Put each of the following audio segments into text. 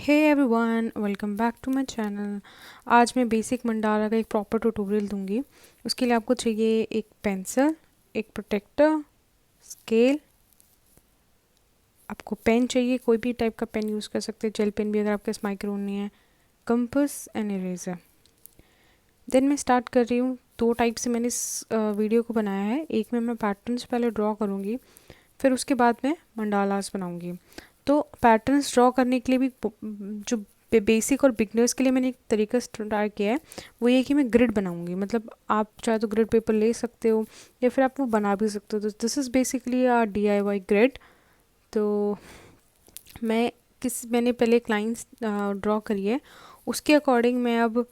Hey everyone, welcome back to my channel. आज मैं basic mandala का एक प्रॉपर ट्यूटोरियल दूंगी। उसके लिए आपको चाहिए एक पेंसिल, एक प्रोटेक्टर, स्केल, आपको पेन चाहिए, कोई भी टाइप का पेन यूज़ कर सकते हैं, जेल पेन भी अगर आपके पास माइक्रोन नहीं है, कंपास एंड इरेजर। देन मैं स्टार्ट कर रही हूँ। दो टाइप से मैंने इस वीडियो को बनाया है। एक में मैं पैटर्न्स पहले ड्रॉ करूँगी, फिर उसके बाद मैं मंडालास बनाऊँगी। तो पैटर्न्स ड्रॉ करने के लिए भी जो बेसिक और बिगनर्स के लिए मैंने एक तरीका ट्राई किया है, वो ये कि मैं ग्रिड बनाऊंगी। मतलब आप चाहे तो ग्रिड पेपर ले सकते हो या फिर आप वो बना भी सकते हो। तो this is basically DIY grid. तो मैंने पहले एक लाइन ड्रॉ करी है, उसके अकॉर्डिंग मैं अब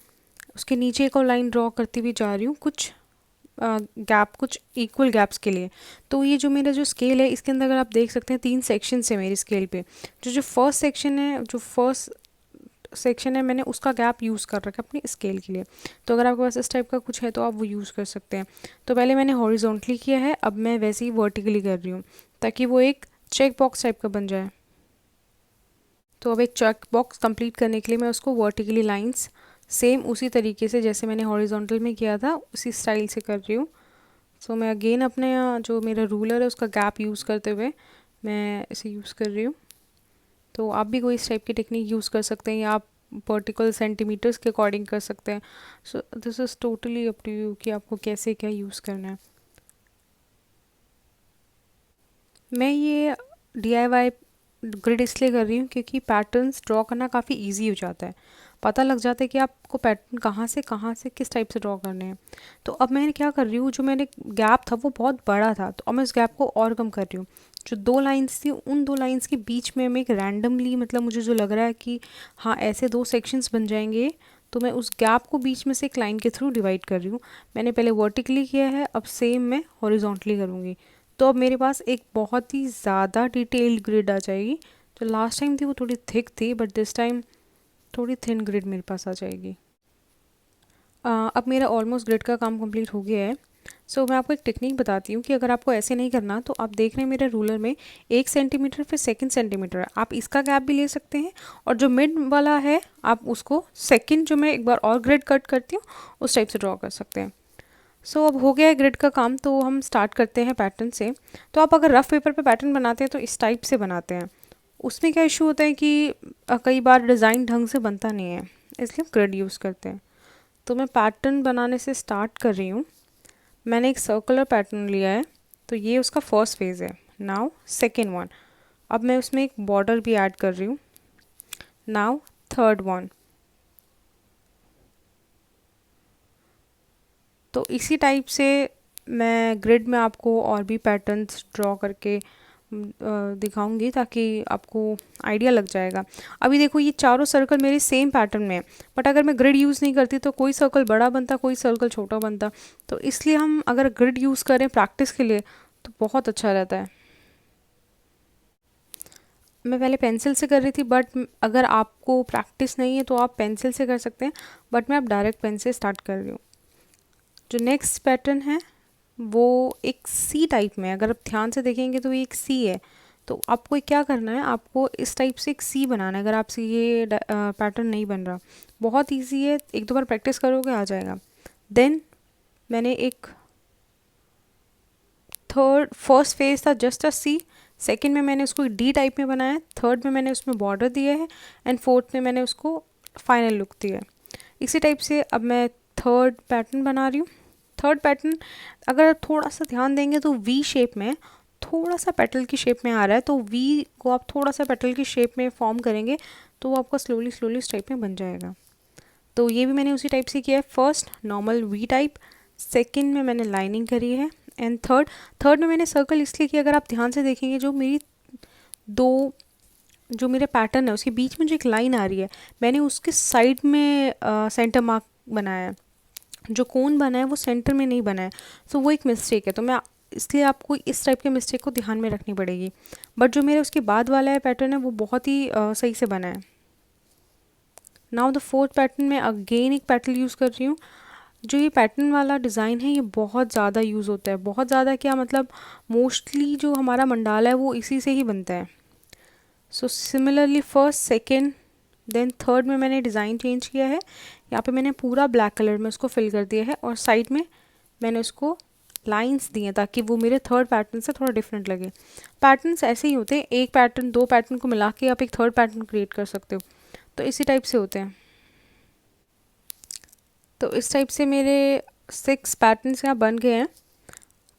उसके नीचे एक और लाइन ड्रॉ करती हुई जा रही हूँ, कुछ गैप, कुछ इक्वल गैप्स के लिए। तो ये जो मेरा जो स्केल है, इसके अंदर अगर आप देख सकते हैं 3 सेक्शन है मेरी स्केल पे। जो फर्स्ट सेक्शन है मैंने उसका गैप यूज़ कर रखा है अपनी स्केल के लिए। तो अगर आपके पास इस टाइप का कुछ है तो आप वो यूज़ कर सकते हैं। तो पहले मैंने हॉरिजॉन्टली किया है, अब मैं वैसे ही वर्टिकली कर रही हूँ ताकि वो एक चेक बॉक्स टाइप का बन जाए। तो अब एक चेक बॉक्स कंप्लीट करने के लिए मैं उसको वर्टिकली लाइंस सेम उसी तरीके से जैसे मैंने हॉरिजॉन्टल में किया था उसी स्टाइल से कर रही हूँ। सो मैं अगेन अपने जो मेरा रूलर है उसका गैप यूज़ करते हुए मैं इसे यूज़ कर रही हूँ। तो आप भी कोई इस टाइप की टेक्निक यूज़ कर सकते हैं या आप पर्टिकुलर सेंटीमीटर्स के अकॉर्डिंग कर सकते हैं। So this is totally up to you कि आपको कैसे क्या यूज़ करना है। मैं ये DIY ग्रिड इसलिए कर रही हूँ क्योंकि पैटर्न्स ड्रॉ करना काफ़ी इजी हो जाता है। पता लग जाता है कि आपको पैटर्न कहाँ से किस टाइप से ड्रॉ करने हैं। तो अब मैं क्या कर रही हूँ, जो मैंने गैप था वो बहुत बड़ा था, तो अब मैं उस गैप को और कम कर रही हूँ। जो 2 लाइंस थी उन 2 लाइंस के बीच में मैं एक रैंडमली, मतलब मुझे जो लग रहा है कि हाँ ऐसे 2 सेक्शंस बन जाएंगे, तो मैं उस गैप को बीच में से एक लाइन के थ्रू डिवाइड कर रही हूँ। मैंने पहले वर्टिकली किया है, अब सेम मैं हॉरिजॉन्टली करूँगी। तो अब मेरे पास एक बहुत ही ज़्यादा डिटेल्ड ग्रिड आ जाएगी। जो लास्ट टाइम थी वो थोड़ी थिक थी, बट दिस टाइम थोड़ी थिन ग्रिड मेरे पास आ जाएगी। अब मेरा ऑलमोस्ट ग्रिड का काम कंप्लीट हो गया है। सो मैं आपको एक टेक्निक बताती हूँ कि अगर आपको ऐसे नहीं करना, तो आप देख रहे हैं मेरे रूलर में 1 सेंटीमीटर फिर सेकंड सेंटीमीटर है, आप इसका गैप भी ले सकते हैं। और जो मिड वाला है आप उसको सेकंड, जो मैं एक बार और ग्रिड कट करती हूँ उस टाइप से ड्रॉ कर सकते हैं। सो अब हो गया है ग्रिड का काम, तो हम स्टार्ट करते हैं पैटर्न से। तो आप अगर रफ पेपर पे पैटर्न बनाते हैं तो इस टाइप से बनाते हैं। उसमें क्या इशू होता है कि कई बार डिज़ाइन ढंग से बनता नहीं है, इसलिए हम ग्रिड यूज़ करते हैं। तो मैं पैटर्न बनाने से स्टार्ट कर रही हूँ। मैंने एक सर्कुलर पैटर्न लिया है, तो ये उसका फर्स्ट फेज़ है। नाउ सेकेंड वन, अब मैं उसमें एक बॉर्डर भी ऐड कर रही हूँ। Now third one. तो इसी टाइप से मैं ग्रिड में आपको और भी पैटर्न्स ड्रॉ करके दिखाऊंगी ताकि आपको आइडिया लग जाएगा। अभी देखो ये चारों सर्कल मेरे सेम पैटर्न में है, बट अगर मैं ग्रिड यूज़ नहीं करती तो कोई सर्कल बड़ा बनता, कोई सर्कल छोटा बनता। तो इसलिए हम अगर ग्रिड यूज़ करें प्रैक्टिस के लिए तो बहुत अच्छा रहता है। मैं पहले पेंसिल से कर रही थी, बट अगर आपको प्रैक्टिस नहीं है तो आप पेंसिल से कर सकते हैं, बट मैं अब डायरेक्ट पेन से स्टार्ट कर रही हूँ। जो नेक्स्ट पैटर्न है वो एक सी टाइप में है। अगर आप ध्यान से देखेंगे तो ये एक सी है। तो आपको क्या करना है, आपको इस टाइप से एक सी बनाना है। अगर आपसे ये पैटर्न नहीं बन रहा, बहुत इजी है, एक दो बार प्रैक्टिस करोगे आ जाएगा। देन मैंने एक फर्स्ट फेज था जस्ट अ सी, सेकेंड में मैंने उसको डी टाइप में बनाया, थर्ड में मैंने उसमें बॉर्डर दिया है, एंड फोर्थ में मैंने उसको फाइनल लुक दिया है। इसी टाइप से अब मैं थर्ड पैटर्न बना रही हूँ। थर्ड पैटर्न अगर थोड़ा सा ध्यान देंगे तो वी शेप में, थोड़ा सा पेटल की शेप में आ रहा है, तो वी को आप थोड़ा सा पेटल की शेप में फॉर्म करेंगे तो वो आपका स्लोली स्लोली इस टाइप में बन जाएगा। तो ये भी मैंने उसी टाइप से किया है। First normal V type, second में मैंने लाइनिंग करी है, एंड थर्ड में मैंने सर्कल इसलिए किया, अगर आप ध्यान से देखेंगे दो जो मेरे पैटर्न है उसके बीच में जो एक लाइन आ रही है, मैंने उसके साइड में सेंटर मार्क बनाया है। जो कोन बना है वो सेंटर में नहीं बना है, तो वो एक मिस्टेक है। तो मैं इसलिए आपको इस टाइप के मिस्टेक को ध्यान में रखनी पड़ेगी। बट जो मेरे उसके बाद वाला है पैटर्न है वो बहुत ही सही से बना है। नाउ द फोर्थ पैटर्न में अगेन एक पैटर्न यूज़ कर रही हूँ। जो ये पैटर्न वाला डिज़ाइन है ये बहुत ज़्यादा यूज़ होता है। बहुत ज़्यादा क्या मतलब, मोस्टली जो हमारा मंडाला है वो इसी से ही बनता है। So similarly first second then third में मैंने डिज़ाइन चेंज किया है, यहाँ पे मैंने पूरा ब्लैक कलर में उसको फिल कर दिया है और साइड में मैंने उसको लाइंस दिए ताकि वो मेरे थर्ड पैटर्न से थोड़ा डिफरेंट लगे। पैटर्न्स ऐसे ही होते हैं, एक पैटर्न दो पैटर्न को मिला के आप एक थर्ड पैटर्न क्रिएट कर सकते हो, तो इसी टाइप से होते हैं। तो इस टाइप से मेरे 6 पैटर्न्स यहाँ बन गए हैं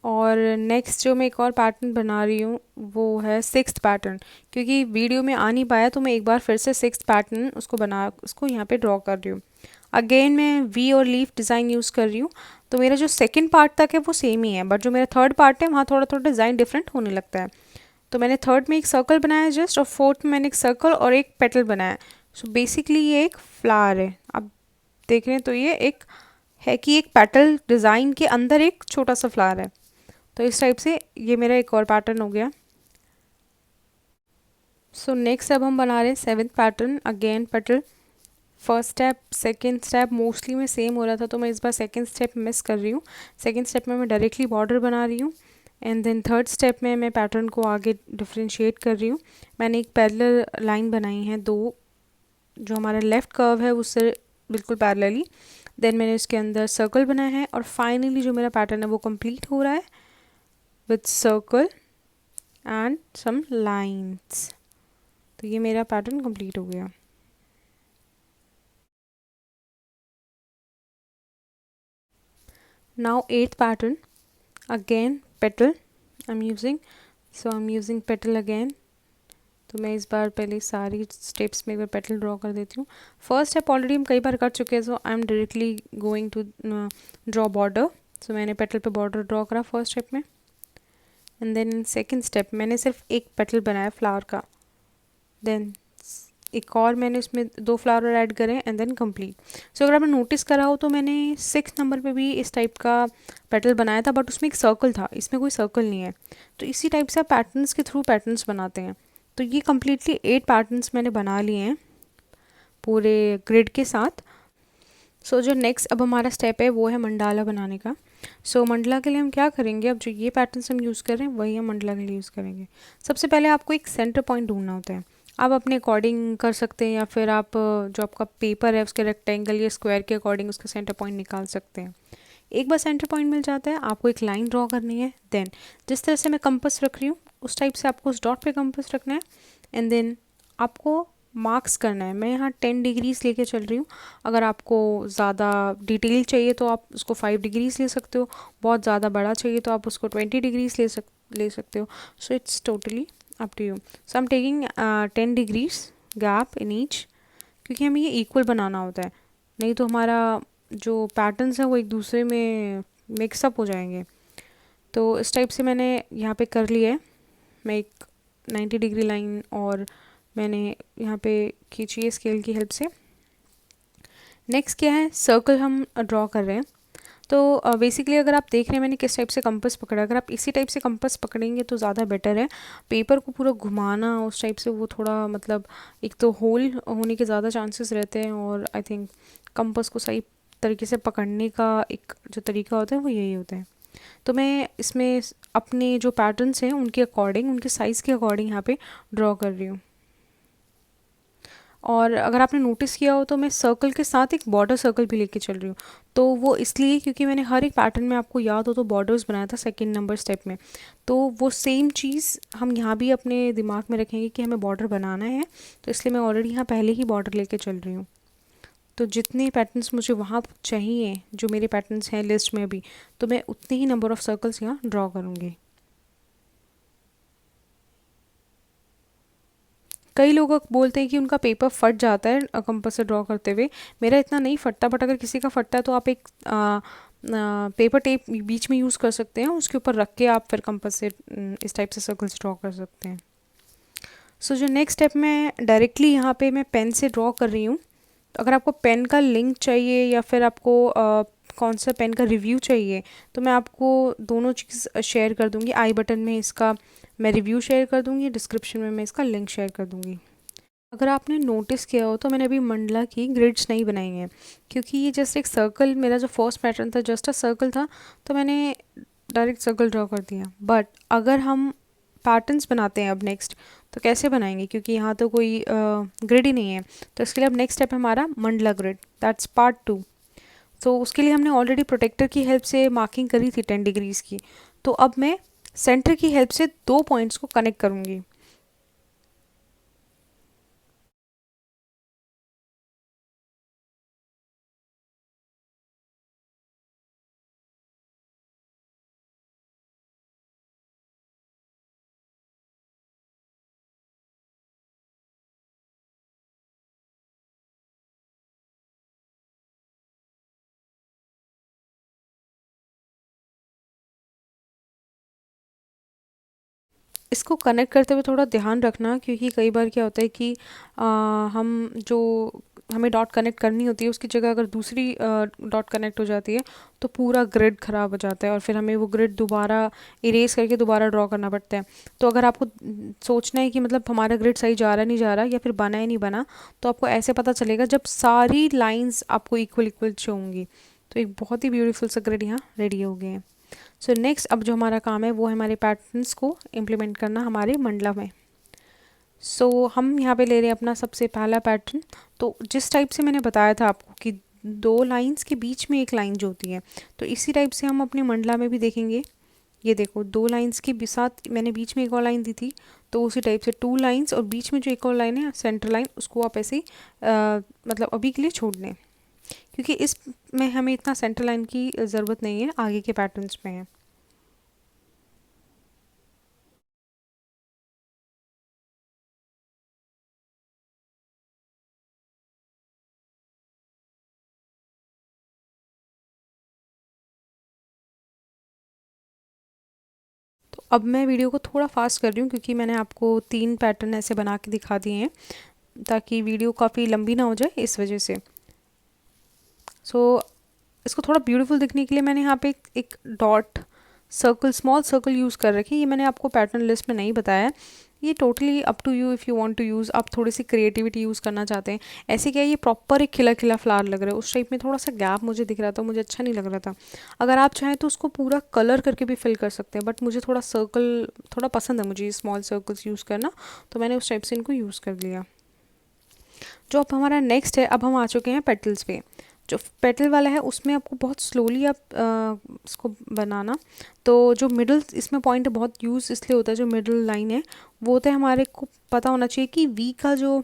और नेक्स्ट जो मैं एक और पैटर्न बना रही हूँ वो है 6th पैटर्न। क्योंकि वीडियो में आ नहीं पाया तो मैं एक बार फिर से 6th पैटर्न उसको यहाँ पे ड्रॉ कर रही हूँ। अगेन मैं वी और लीफ डिज़ाइन यूज़ कर रही हूँ। तो मेरा जो सेकंड पार्ट तक है वो सेम ही है, बट जो मेरा थर्ड पार्ट है वहाँ थोड़ा थोड़ा डिज़ाइन डिफरेंट होने लगता है। तो मैंने थर्ड में एक सर्कल बनाया जस्ट, और फोर्थ में मैंने एक सर्कल और एक पेटल बनाया। सो बेसिकली ये एक फ्लावर है, आप देख रहे हैं। तो ये एक है कि एक पेटल डिज़ाइन के अंदर एक छोटा सा फ्लावर है। तो इस टाइप से ये मेरा एक और पैटर्न हो गया। सो नेक्स्ट अब हम बना रहे हैं 7th pattern. Again petal, first step second step mostly में सेम हो रहा था, तो मैं इस बार सेकंड स्टेप मिस कर रही हूँ। सेकंड स्टेप में मैं डायरेक्टली बॉर्डर बना रही हूँ एंड देन थर्ड स्टेप में मैं पैटर्न को आगे डिफ्रेंशिएट कर रही हूँ। मैंने एक पैरेलल लाइन बनाई है दो, जो हमारा लेफ़्ट कर्व है उससे बिल्कुल पैरेलली। देन मैंने इसके अंदर सर्कल बनाया है और फाइनली जो मेरा पैटर्न है वो कंप्लीट हो रहा है with circle and some lines. तो ये मेरा पैटर्न कंप्लीट हो गया। Now 8th pattern, again petal I'm using, so I'm using petal again। तो मैं इस बार पहले सारी स्टेप्स में एक बार पेटल ड्रॉ कर देती हूँ। फर्स्ट स्टेप ऑलरेडी हम कई बार कर चुके हैं, so I am directly going to draw border. So मैंने पेटल पे बॉर्डर ड्रॉ करा फर्स्ट स्टेप में एंड देन सेकंड स्टेप मैंने सिर्फ एक पेटल बनाया फ्लावर का। देन एक और मैंने उसमें 2 फ्लावर ऐड करे एंड देन कंप्लीट। सो अगर आपने नोटिस करा हो तो मैंने 6 नंबर पे भी इस टाइप का पेटल बनाया था, बट उसमें एक सर्कल था, इसमें कोई सर्कल नहीं है। तो इसी टाइप से आप पैटर्न्स के थ्रू पैटर्न्स बनाते हैं। तो ये कम्प्लीटली 8 पैटर्न्स मैंने बना लिए हैं पूरे ग्रिड के साथ। सो जो नेक्स्ट अब हमारा स्टेप है वो है मंडाला बनाने का। सो मंडला के लिए हम क्या करेंगे, अब जो ये पैटर्न्स हम यूज़ कर रहे हैं वही हम मंडला के लिए यूज़ करेंगे। सबसे पहले आपको एक सेंटर पॉइंट ढूंढना होता है। आप अपने अकॉर्डिंग कर सकते हैं या फिर आप जो आपका पेपर है उसके रेक्टेंगल या स्क्वायर के अकॉर्डिंग उसका सेंटर पॉइंट निकाल सकते हैं। एक बार सेंटर पॉइंट मिल जाता है आपको एक लाइन ड्रॉ करनी है। देन जिस तरह से मैं कंपास रख रही हूँ उस टाइप से आपको उस डॉट पे कंपास रखना है एंड देन आपको मार्क्स करना है। मैं यहाँ 10 डिग्रीज लेके चल रही हूँ। अगर आपको ज़्यादा डिटेल चाहिए तो आप उसको 5 डिग्रीज ले सकते हो, बहुत ज़्यादा बड़ा चाहिए तो आप उसको 20 डिग्रीज ले सकते हो। So it's totally up to you. So I am taking 10 degrees gap in each, क्योंकि हमें ये इक्वल बनाना होता है, नहीं तो हमारा जो पैटर्न्स हैं वो एक दूसरे में मिक्सअप हो जाएंगे। तो इस टाइप से मैंने यहाँ पे कर लिया है। मैं एक 90 डिग्री लाइन और मैंने यहाँ पे खींची है स्केल की हेल्प से। नेक्स्ट क्या है, सर्कल हम ड्रॉ कर रहे हैं। तो बेसिकली अगर आप देख रहे हैं मैंने किस टाइप से कंपास पकड़ा, अगर आप इसी टाइप से कंपास पकड़ेंगे तो ज़्यादा बेटर है। पेपर को पूरा घुमाना उस टाइप से वो थोड़ा मतलब एक तो होल होने के ज़्यादा चांसेस रहते हैं, और आई थिंक कंपास को सही तरीके से पकड़ने का एक जो तरीका होता है वो यही होता है। तो मैं इसमें अपने जो पैटर्न्स हैं उनके अकॉर्डिंग, उनके साइज़ के अकॉर्डिंग यहाँ पे ड्रॉ कर रही हूँ। और अगर आपने नोटिस किया हो तो मैं सर्कल के साथ एक बॉर्डर सर्कल भी लेके चल रही हूँ। तो वो इसलिए क्योंकि मैंने हर एक पैटर्न में, आपको याद हो तो, बॉर्डर्स बनाया था सेकंड नंबर स्टेप में। तो वो सेम चीज़ हम यहाँ भी अपने दिमाग में रखेंगे कि हमें बॉर्डर बनाना है, तो इसलिए मैं ऑलरेडी यहाँ पहले ही बॉर्डर लेके चल रही हूँ। तो जितने पैटर्न्स मुझे वहाँ चाहिए, जो मेरे पैटर्न्स हैं लिस्ट में अभी, तो मैं उतने ही नंबर ऑफ़ सर्कल्स यहाँ ड्रॉ करूँगी। कई लोग बोलते हैं कि उनका पेपर फट जाता है कंपास से ड्रॉ करते हुए। मेरा इतना नहीं फटता, बट अगर किसी का फटता है तो आप एक पेपर टेप बीच में यूज़ कर सकते हैं, उसके ऊपर रख के आप फिर कंपास से इस टाइप से सर्कल्स ड्रॉ कर सकते हैं। सो जो नेक्स्ट स्टेप मैं डायरेक्टली यहाँ पे मैं पेन से ड्रॉ कर रही हूँ। तो अगर आपको पेन का लिंक चाहिए या फिर आपको कौन सा पेन का रिव्यू चाहिए, तो मैं आपको दोनों चीज़ शेयर कर दूँगी। आई बटन में इसका मैं रिव्यू शेयर कर दूँगी, डिस्क्रिप्शन में मैं इसका लिंक शेयर कर दूँगी। अगर आपने नोटिस किया हो तो मैंने अभी मंडला की ग्रिड्स नहीं बनाई हैं, क्योंकि ये जस्ट एक सर्कल, मेरा जो फर्स्ट पैटर्न था जस्ट अ सर्कल था, तो मैंने डायरेक्ट सर्कल ड्रॉ कर दिया। बट अगर हम पैटर्न्स बनाते हैं अब नेक्स्ट, तो कैसे बनाएंगे, क्योंकि यहाँ तो कोई ग्रिड ही नहीं है। तो इसके लिए अब नेक्स्ट स्टेप है हमारा मंडला ग्रिड, दैट्स पार्ट 2। तो उसके लिए हमने ऑलरेडी प्रोटेक्टर की हेल्प से मार्किंग करी थी 10 डिग्रीज़ की। तो अब मैं सेंटर की हेल्प से 2 पॉइंट्स को कनेक्ट करूँगी। इसको कनेक्ट करते हुए थोड़ा ध्यान रखना, क्योंकि कई बार क्या होता है कि हम जो हमें डॉट कनेक्ट करनी होती है उसकी जगह अगर दूसरी डॉट कनेक्ट हो जाती है तो पूरा ग्रिड ख़राब हो जाता है और फिर हमें वो ग्रिड दोबारा इरेज करके दोबारा ड्रॉ करना पड़ता है। तो अगर आपको सोचना है कि मतलब हमारा ग्रिड सही जा रहा नहीं जा रहा या फिर बना है नहीं बना, तो आपको ऐसे पता चलेगा जब सारी लाइंस आपको इक्वल इक्वल शो होंगी। तो एक बहुत ही ब्यूटीफुल सा ग्रिड यहाँ रेडी हो गए हैं। सो नेक्स्ट अब जो हमारा काम है वो है हमारे पैटर्न्स को इम्प्लीमेंट करना हमारे मंडला में। हम यहाँ पे ले रहे हैं अपना सबसे पहला पैटर्न। तो जिस टाइप से मैंने बताया था आपको कि 2 लाइंस के बीच में एक लाइन जो होती है, तो इसी टाइप से हम अपने मंडला में भी देखेंगे। ये देखो 2 लाइंस के साथ मैंने बीच में एक और लाइन दी थी, तो उसी टाइप से 2 लाइंस और बीच में जो एक और लाइन है सेंटर लाइन, उसको आप ऐसे ही मतलब अभी के लिए छोड़ दें, क्योंकि इस में हमें इतना सेंटर लाइन की ज़रूरत नहीं है, आगे के पैटर्न्स में है। तो अब मैं वीडियो को थोड़ा फास्ट कर रही हूँ, क्योंकि मैंने आपको 3 पैटर्न ऐसे बना के दिखा दिए हैं, ताकि वीडियो काफ़ी लंबी ना हो जाए इस वजह से। सो इसको थोड़ा ब्यूटीफुल दिखने के लिए मैंने यहाँ पे एक dot circle, small circle use कर रखी है। ये मैंने आपको पैटर्न लिस्ट में नहीं बताया है, ये totally up to you, if you want to use, आप थोड़ी सी क्रिएटिविटी यूज़ करना चाहते हैं। ऐसे क्या है, ये प्रॉपर एक खिला खिला फ्लावर लग रहा है, उस टाइप में थोड़ा सा गैप मुझे दिख रहा था, मुझे अच्छा नहीं लग रहा था। अगर आप चाहें तो उसको पूरा कलर करके भी फिल कर सकते हैं, बट मुझे थोड़ा सर्कल थोड़ा पसंद है, मुझे स्मॉल सर्कल्स यूज़ करना, तो मैंने उस टाइप से इनको यूज़ कर लिया। जो अब हमारा नेक्स्ट है, अब हम आ चुके हैं पेटल्स पे। जो पेटल वाला है उसमें आपको बहुत स्लोली आप इसको बनाना। तो जो मिडल इसमें पॉइंट है, बहुत यूज़ इसलिए होता है, जो मिडल लाइन है वो होता है, हमारे को पता होना चाहिए कि वी का जो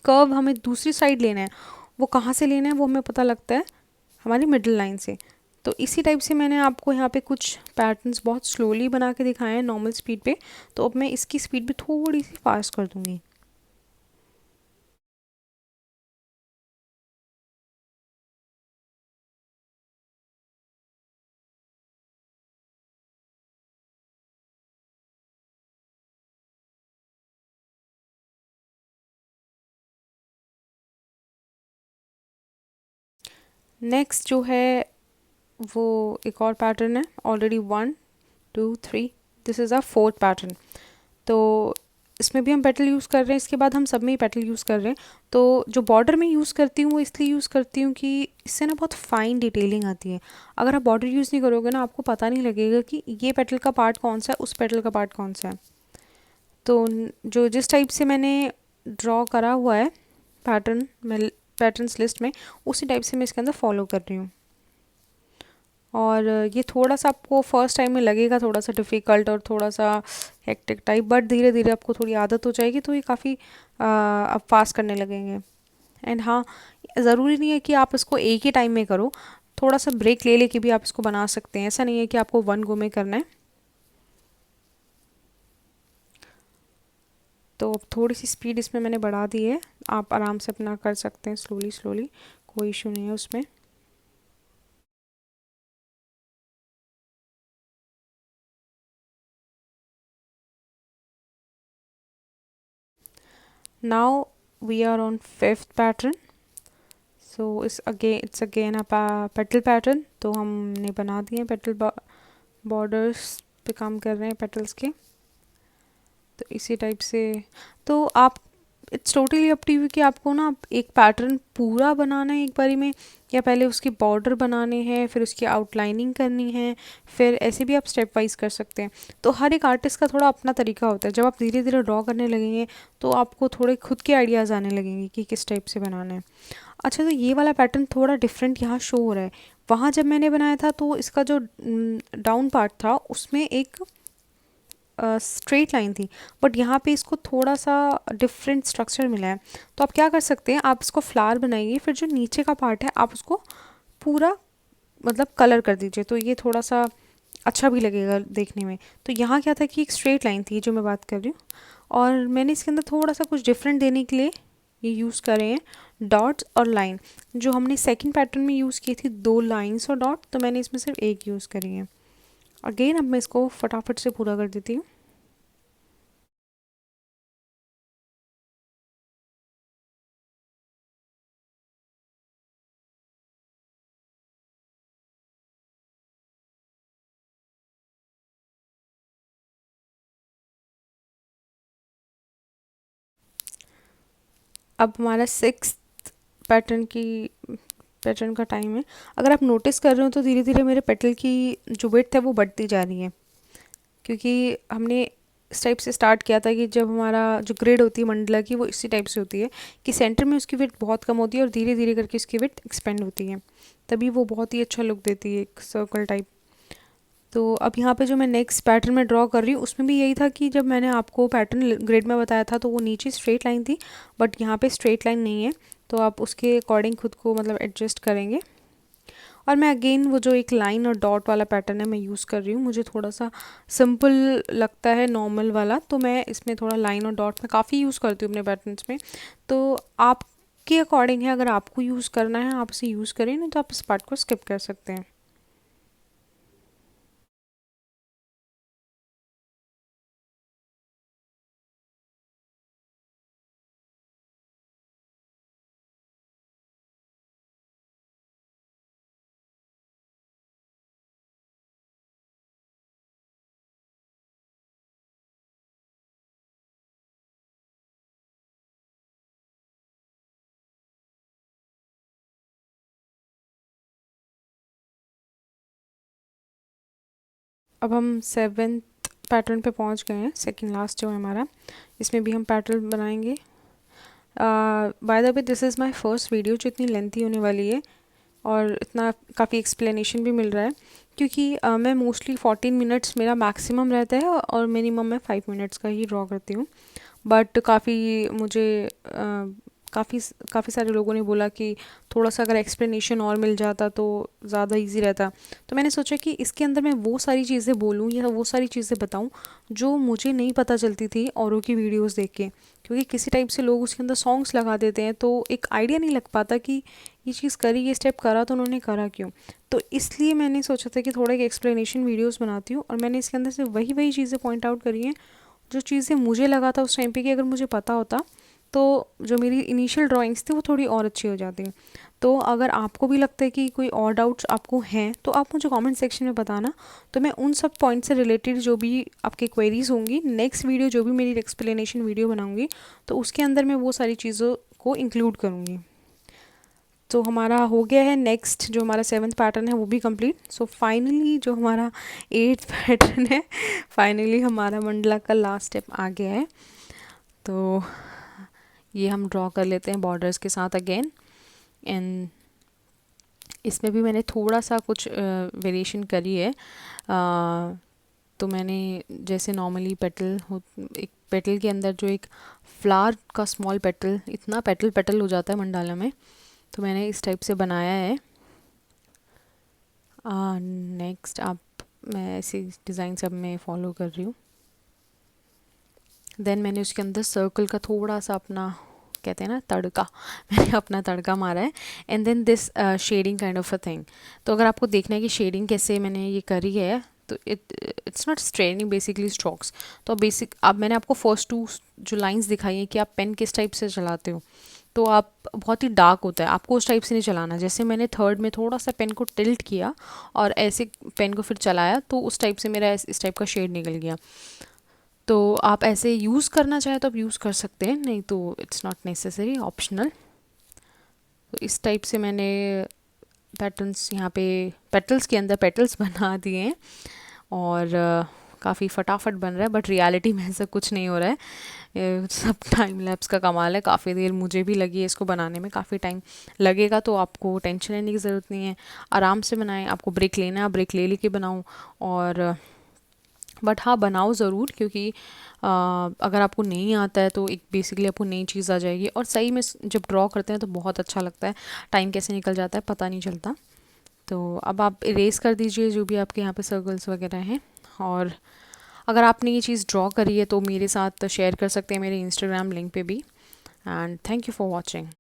कर्व हमें दूसरी साइड लेना है वो कहाँ से लेना है, वो हमें पता लगता है हमारी मिडल लाइन से। तो इसी टाइप से मैंने आपको यहाँ पे कुछ पैटर्न्स बहुत स्लोली बना के दिखाए हैं नॉर्मल स्पीड पे। तो अब मैं इसकी स्पीड भी थोड़ी सी फास्ट कर दूँगी। नेक्स्ट जो है वो एक और पैटर्न है, already 1 2 3, this is a fourth pattern. तो इसमें भी हम पेटल यूज़ कर रहे हैं, इसके बाद हम सब में ही पेटल यूज़ कर रहे हैं। तो जो बॉर्डर में यूज़ करती हूँ वो इसलिए यूज़ करती हूँ कि इससे ना बहुत फाइन डिटेलिंग आती है। अगर आप बॉर्डर यूज़ नहीं करोगे ना, आपको पता नहीं लगेगा कि ये पेटल का पार्ट कौन सा है, उस पेटल का पार्ट कौन सा है। तो जो जिस टाइप से मैंने ड्रॉ करा हुआ है पैटर्न मैं पैटर्न्स लिस्ट में, उसी टाइप से मैं इसके अंदर फॉलो कर रही हूँ। और ये थोड़ा सा आपको फर्स्ट टाइम में लगेगा थोड़ा सा डिफ़िकल्ट और थोड़ा सा हेक्टिक टाइप, बट धीरे धीरे आपको थोड़ी आदत हो जाएगी, तो ये काफ़ी आप फास्ट करने लगेंगे। एंड हाँ, ज़रूरी नहीं है कि आप इसको एक ही टाइम में करो, थोड़ा सा ब्रेक ले लेके भी आप इसको बना सकते हैं, ऐसा नहीं है कि आपको वन गो में करना है। तो अब थोड़ी सी स्पीड इसमें मैंने बढ़ा दी है, आप आराम से अपना कर सकते हैं स्लोली स्लोली, कोई इशू नहीं है उसमें। Now we are on fifth pattern. So it's again a petal pattern. तो हमने बना दिए हैं पेटल, बॉर्डर्स पे काम कर रहे हैं पेटल्स के। तो इसी टाइप से, तो आप it's totally up to you कि आपको ना एक पैटर्न पूरा बनाना है एक बारी में, या पहले उसके बॉर्डर बनाने हैं, फिर उसकी आउटलाइनिंग करनी है, फिर ऐसे भी आप स्टेप वाइज कर सकते हैं। तो हर एक आर्टिस्ट का थोड़ा अपना तरीका होता है। जब आप धीरे धीरे ड्रॉ करने लगेंगे तो आपको थोड़े खुद के आइडियाज़ आने लगेंगे कि किस टाइप से बनाना है। अच्छा, तो ये वाला पैटर्न थोड़ा डिफरेंट यहाँ शो हो रहा है। वहाँ जब मैंने बनाया था तो इसका जो डाउन पार्ट था उसमें एक स्ट्रेट लाइन थी, बट यहाँ पे इसको थोड़ा सा डिफरेंट स्ट्रक्चर मिला है। तो आप क्या कर सकते हैं, आप इसको फ्लावर बनाइए, फिर जो नीचे का पार्ट है आप उसको पूरा मतलब कलर कर दीजिए, तो ये थोड़ा सा अच्छा भी लगेगा देखने में। तो यहाँ क्या था कि एक स्ट्रेट लाइन थी जो मैं बात कर रही हूँ, और मैंने इसके अंदर थोड़ा सा कुछ डिफरेंट देने के लिए ये यूज़ करे हैं डॉट्स और लाइन। जो हमने सेकंड पैटर्न में यूज़ की थी 2 लाइन्स और डॉट, तो मैंने इसमें सिर्फ एक यूज़ करी है। अगेन अब मैं इसको फटाफट से पूरा कर देती हूँ। अब हमारा सिक्स्थ पैटर्न का टाइम है। अगर आप नोटिस कर रहे हो तो धीरे धीरे मेरे पेटल की जो विड्थ है वो बढ़ती जा रही है, क्योंकि हमने इस टाइप से स्टार्ट किया था कि जब हमारा जो ग्रिड होती है मंडला की वो इसी टाइप से होती है कि सेंटर में उसकी विड्थ बहुत कम होती है और धीरे धीरे करके उसकी विड्थ एक्सपेंड होती है, तभी वो बहुत ही अच्छा लुक देती है, एक सर्कल टाइप। तो अब यहाँ पे जो मैं नेक्स्ट पैटर्न में ड्रॉ कर रही हूँ उसमें भी यही था कि जब मैंने आपको पैटर्न ग्रिड में बताया था तो वो नीचे स्ट्रेट लाइन थी, बट यहाँ पे स्ट्रेट लाइन नहीं है, तो आप उसके अकॉर्डिंग खुद को मतलब एडजस्ट करेंगे। और मैं अगेन वो जो एक लाइन और डॉट वाला पैटर्न है मैं यूज़ कर रही हूँ, मुझे थोड़ा सा सिंपल लगता है नॉर्मल वाला, तो मैं इसमें थोड़ा लाइन और डॉट में काफ़ी यूज़ करती हूँ अपने पैटर्न्स में। तो आपके अकॉर्डिंग है, अगर आपको यूज़ करना है आप इसे यूज़ करें, नहीं तो आप इस पार्ट को स्किप कर सकते हैं। अब हम सेवेंथ पैटर्न पे पहुंच गए हैं, सेकंड लास्ट जो है हमारा, इसमें भी हम पैटर्न बनाएंगे। By the way this is my first video जो इतनी लेंथी होने वाली है और इतना काफ़ी एक्सप्लेनेशन भी मिल रहा है, क्योंकि मैं मोस्टली 14 मिनट्स मेरा मैक्सिमम रहता है और मिनिमम मैं 5 मिनट्स का ही ड्रॉ करती हूँ। बट काफ़ी मुझे काफ़ी काफ़ी सारे लोगों ने बोला कि थोड़ा सा अगर एक्सप्लेनेशन और मिल जाता तो ज़्यादा इजी रहता। तो मैंने सोचा कि इसके अंदर मैं वो सारी चीज़ें बोलूँ या वो सारी चीज़ें बताऊँ जो मुझे नहीं पता चलती थी औरों की वीडियोस देख के, क्योंकि किसी टाइप से लोग उसके अंदर सॉन्ग्स लगा देते हैं तो एक आइडिया नहीं लग पाता कि ये चीज़ करी, ये स्टेप करा तो उन्होंने करा क्यों। तो इसलिए मैंने सोचा था कि थोड़ा एक एक्सप्लेनेशन वीडियोस बनाती हूँ, और मैंने इसके अंदर से वही वही चीज़ें पॉइंट आउट करी हैं जो चीज़ें मुझे लगा था उस टाइम पे कि अगर मुझे पता होता तो जो मेरी इनिशियल ड्राइंग्स थी वो थोड़ी और अच्छी हो जाती। तो अगर आपको भी लगता है कि कोई और डाउट्स आपको हैं तो आप मुझे कमेंट सेक्शन में बताना, तो मैं उन सब पॉइंट से रिलेटेड जो भी आपकी क्वेरीज होंगी नेक्स्ट वीडियो जो भी मेरी एक्सप्लेनेशन वीडियो बनाऊंगी तो उसके अंदर मैं वो सारी चीज़ों को इंक्लूड करूँगी। तो हमारा हो गया है नेक्स्ट जो हमारा सेवन्थ पैटर्न है वो भी कंप्लीट। सो फाइनली जो हमारा एट्थ पैटर्न है, फाइनली हमारा मंडला का लास्ट स्टेप आ गया है। तो ये हम ड्रॉ कर लेते हैं बॉर्डर्स के साथ अगेन, एंड इसमें भी मैंने थोड़ा सा कुछ वेरिएशन करी है। तो मैंने जैसे नॉर्मली पेटल हो, एक पेटल के अंदर जो एक फ्लावर का स्मॉल पेटल, इतना पेटल पेटल हो जाता है मंडाला में, तो मैंने इस टाइप से बनाया है। नेक्स्ट आप मैं ऐसी डिज़ाइन सब मैं फॉलो कर रही हूँ। देन मैंने उसके अंदर सर्कल का थोड़ा सा अपना कहते हैं ना तड़का, मैंने अपना तड़का मारा है, and then this shading kind of a thing. तो अगर आपको देखना है कि शेडिंग कैसे मैंने ये करी है, तो it's not straining, basically strokes. तो अब मैंने आपको फर्स्ट टू जो लाइंस दिखाई हैं कि आप पेन किस टाइप से चलाते हो, तो आप बहुत ही डार्क होता है, आपको उस टाइप से नहीं चलाना। जैसे मैंने थर्ड में थोड़ा सा पेन को टिल्ट किया और ऐसे पेन को फिर चलाया तो उस टाइप से मेरा इस टाइप का शेड निकल गया। तो आप ऐसे यूज़ करना चाहे तो आप यूज़ कर सकते हैं, नहीं तो इट्स नॉट नेसेसरी, ऑप्शनल। तो इस टाइप से मैंने पैटर्न्स यहाँ पे पेटल्स के अंदर पेटल्स बना दिए हैं, और काफ़ी फटाफट बन रहा है, बट रियलिटी में ऐसा कुछ नहीं हो रहा है। ये सब टाइम लैप्स का कमाल है। काफ़ी देर मुझे भी लगी है इसको बनाने में, काफ़ी टाइम लगेगा, तो आपको टेंशन लेने की ज़रूरत नहीं है। आराम से बनाएं, आपको ब्रेक लेना है, ब्रेक ले लेके बनाऊं। और बट हाँ, बनाओ ज़रूर, क्योंकि अगर आपको नहीं आता है तो एक बेसिकली आपको नई चीज़ आ जाएगी। और सही में जब ड्रॉ करते हैं तो बहुत अच्छा लगता है, टाइम कैसे निकल जाता है पता नहीं चलता। तो अब आप इरेज़ कर दीजिए जो भी आपके यहाँ पे सर्कल्स वगैरह हैं। और अगर आपने ये चीज़ ड्रॉ करी है तो मेरे साथ शेयर कर सकते हैं मेरे इंस्टाग्राम लिंक पे भी। And thank you for watching.